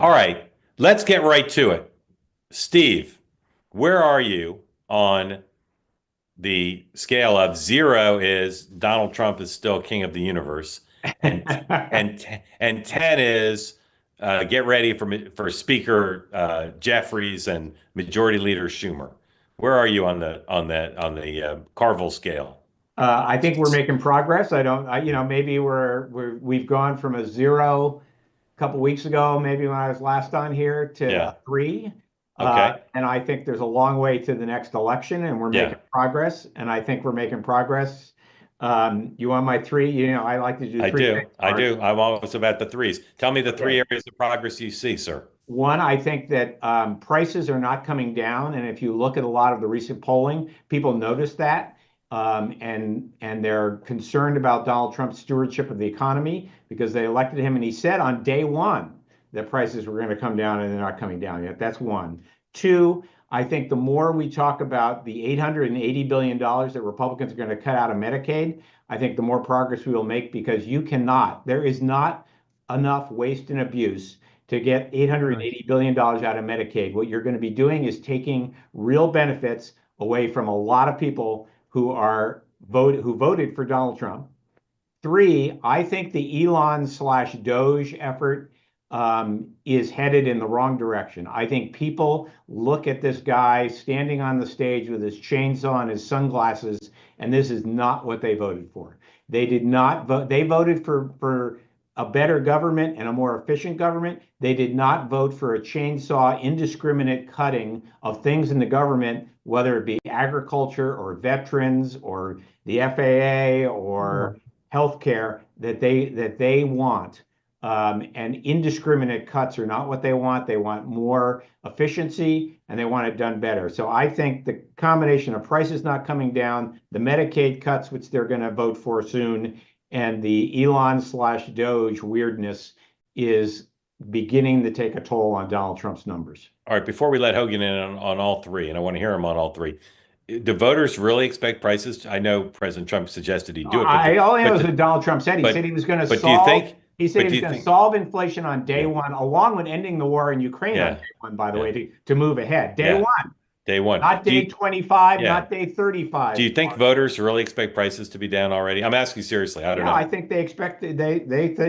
All right, let's get right to it. Steve, where are you on the scale of zero is Donald Trump is still king of the universe, and 10 is get ready for Speaker Jeffries and Majority Leader Schumer. Where are you on the Carville scale? I think we're making progress. Maybe we've gone from a zero a couple weeks ago, maybe when I was last on here, to Yeah. a three. Okay. And I think there's a long way to the next election, and we're making Yeah. progress. And I think we're making progress. You want my three? I like to do I three do. things, I Mark. do. I'm always about the threes. Tell me the three Okay. areas of progress you see, sir. One, I think that prices are not coming down, and if you look at a lot of the recent polling, people notice that, and they're concerned about Donald Trump's stewardship of the economy because they elected him, and he said on day one that prices were going to come down, and they're not coming down yet. That's one. Two, I think the more we talk about the $880 billion that Republicans are going to cut out of Medicaid, I think the more progress we will make because there is not enough waste and abuse to get $880 billion out of Medicaid. What you're going to be doing is taking real benefits away from a lot of people who voted for Donald Trump. Three, I think the Elon slash Doge effort is headed in the wrong direction. I think people look at this guy standing on the stage with his chainsaw and his sunglasses, and this is not what they voted for. They did not vote. They voted for a better government and a more efficient government. They did not vote for a chainsaw, indiscriminate cutting of things in the government, whether it be agriculture or veterans or the FAA or healthcare that they want. And indiscriminate cuts are not what they want. They want more efficiency and they want it done better. So I think the combination of prices not coming down, the Medicaid cuts, which they're going to vote for soon, and the Elon slash Doge weirdness is beginning to take a toll on Donald Trump's numbers. All right, before we let Hogan in on all three, and I want to hear him on all three, do voters really expect prices? I know President Trump suggested he do it, I all I know but is what Donald Trump said. He said he but was going to but do you solve. think? He said But he do was you going to think? solve inflation on day Yeah, one, along with ending the war in Ukraine on yeah, day one. By the yeah, way, to move ahead, day yeah. one, Day one. not Do day you? 25, Yeah. not day Do 35. you think voters really expect prices to be down already? I'm asking seriously. I don't Yeah, I know. think they expected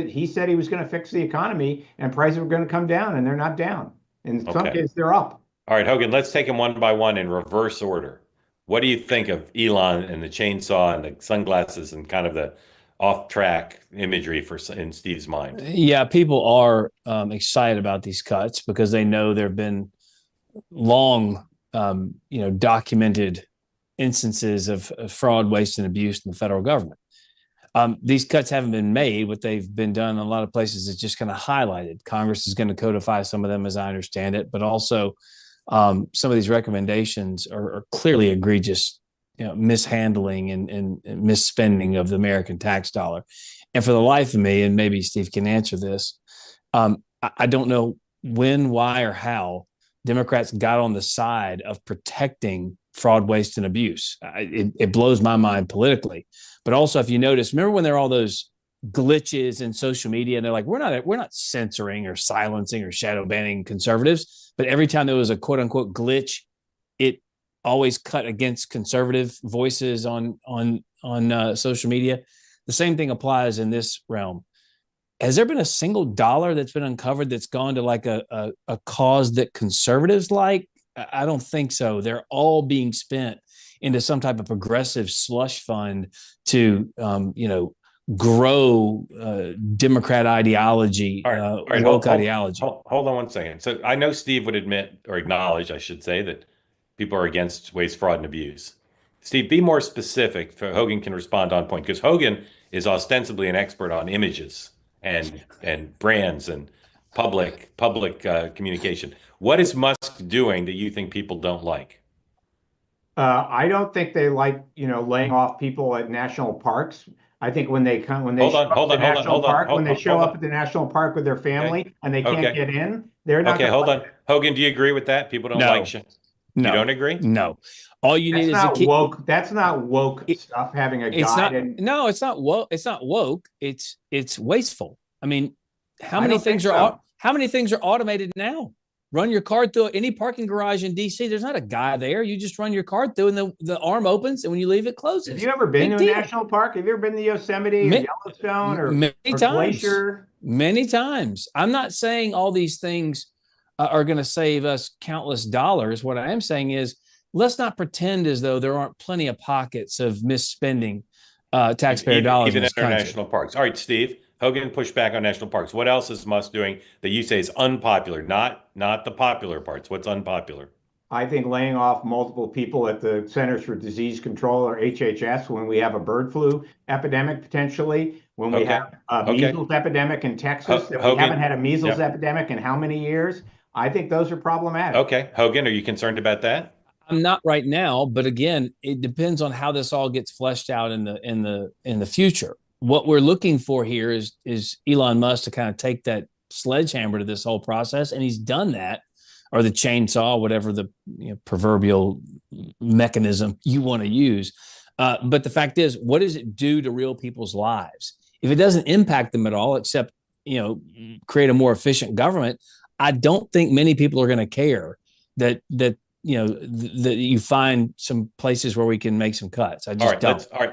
he said he was going to fix the economy and prices were going to come down, and they're not down. In some Okay. cases, they're up. All right, Hogan. Let's take them one by one in reverse order. What do you think of Elon and the chainsaw and the sunglasses and kind of the off-track imagery in Steve's mind? Yeah, people are excited about these cuts because they know there have been long, documented instances of fraud, waste, and abuse in the federal government. These cuts haven't been made, but they've been done in a lot of places. It's just kind of highlighted. Congress is going to codify some of them, as I understand it, but also some of these recommendations are clearly egregious, mishandling and misspending of the American tax dollar. And for the life of me, and maybe Steve can answer this, I don't know when, why, or how Democrats got on the side of protecting fraud, waste, and abuse. It blows my mind politically. But also, if you notice, remember when there are all those glitches in social media, and they're like, we're not censoring or silencing or shadow banning conservatives, but every time there was a quote unquote glitch, it always cut against conservative voices on social media. The same thing applies in this realm. Has there been a single dollar that's been uncovered that's gone to like a cause that conservatives like? I don't think so. They're all being spent into some type of progressive slush fund to, grow Democrat ideology, All right, woke ideology. hold on one second. So I know Steve would admit or acknowledge, I should say, that people are against waste, fraud, and abuse. Steve, be more specific so Hogan can respond on point because Hogan is ostensibly an expert on images and brands and public communication. What is Musk doing that you think people don't like? I don't think they like, laying off people at national parks. I think when they Hold show on, up hold at the on, hold on, national hold on, park, when hold they on, show hold up on. at the national park with their Okay, family and they can't okay, get in, they're not okay. going to Hold like on, Hogan. Do you agree with that? People don't like No, shit. You no, don't agree? no. All you need That's is a not key. woke. That's not woke It, stuff. Having a it's guide, not. and No, it's not woke. It's not woke. It's wasteful. I mean, how I many don't think things are so. How many things are automated now? Run your card through any parking garage in DC. There's not a guy there. You just run your card through, and the arm opens, and when you leave, it closes. Have you ever been Big to a deal. national park? Have you ever been to Yosemite or Yellowstone or Many times. Glacier? Many times. I'm not saying all these things are going to save us countless dollars. What I am saying is, let's not pretend as though there aren't plenty of pockets of misspending taxpayer dollars even in this in our country. national parks. All right, Steve, Hogan pushed back on national parks. What else is Musk doing that you say is unpopular? Not the popular parts. What's unpopular? I think laying off multiple people at the Centers for Disease Control, or HHS, when we have a bird flu epidemic potentially, when we have a measles epidemic in Texas, that we haven't had a measles epidemic in how many years? I think those are problematic. Okay, Hogan, are you concerned about that? I'm not right now, but again, it depends on how this all gets fleshed out in the future. What we're looking for here is Elon Musk to kind of take that sledgehammer to this whole process, and he's done that, or the chainsaw, whatever the proverbial mechanism you want to use. But the fact is, what does it do to real people's lives? If it doesn't impact them at all, except create a more efficient government, I don't think many people are going to care that you find some places where we can make some cuts. I just don't. All right.